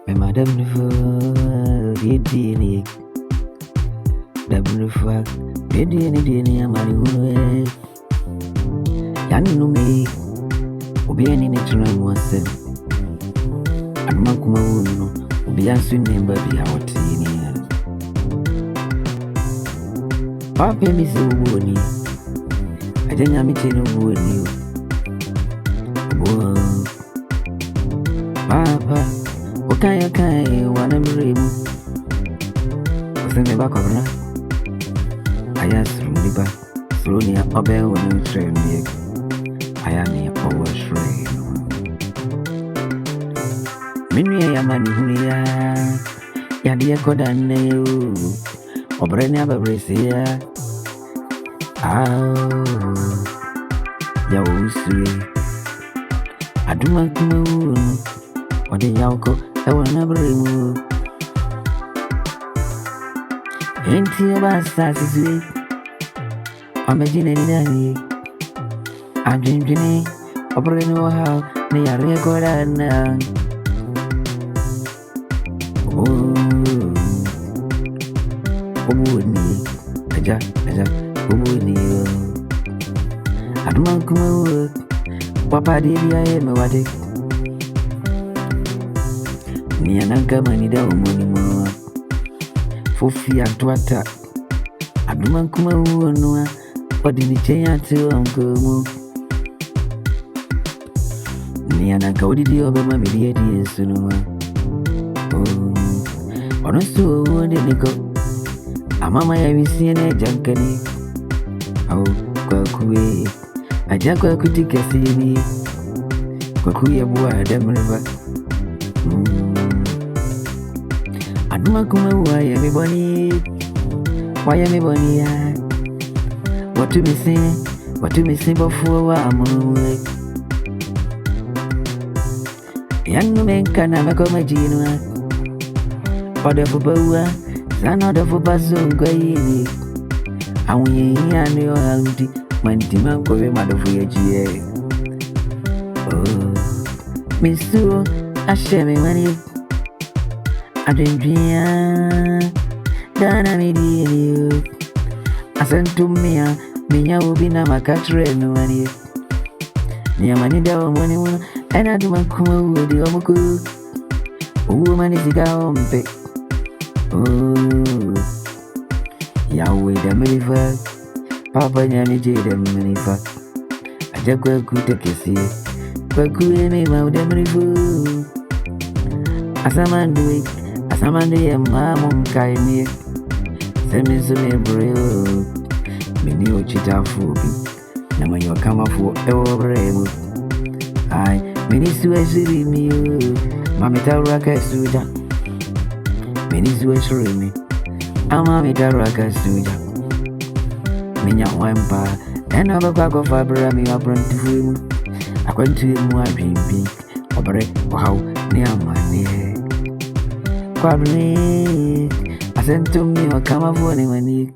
My madam did double fuck, did any amani Yanu me, Obi any natural one said. And Makuma will be answering name baby out in Papa Miss Woody. I didn't have me to know you. Papa, what can you wanna bring? Send me back over. I asked from the back, slowly up a bell when you train me. I am here over train. Many a man who ya dear God and you, or brain ever brace here. Owusu. I do not know what the Yauko, I will never remove. Ain't you about Sassy? I'm a genie. I'm drinking, operating how they are recorded now. Oh, I do not come. Papa did I am what it Nianaka manida money more for fear to attack. I do not come no what did you change to Uncle Nianaka did you over my mediator soon? Oh, honestly, what did you go? A mamma, have you seen a junkany? Oh, Kwakwe. I just got to take a see Kwakuya boy, damn river. I do not come away, everybody. Why everybody? What to me say before I'm away. Young men can have a comedy. Father for Boa, son of a basso, Guayini. And we and your auntie. My demand go be mad for your GA. Oh, Miss Sue, I share me money. I drink beer. Dana me dear you. I sent to me, me will be na my country no money. Near money down money, and I do my cool with the Omoku. Woman is down pick. Oh, Yahweh, the river. Papa Yanni Jade Manifa. I just go to kiss you. But could me out them river. As a man do it, as a man do mamma kind me. Send me some bro. Me new cheetah phobi. Now when you come up for every I many suicide me. Mamma Taraka Suja. Many suicide me. I'm a Taraka Suja. Minya wampa and I'll go for Abraham. I brought to him. I went to him more dream big. Operate how near money. Quably, I sent to me or come up for anyone.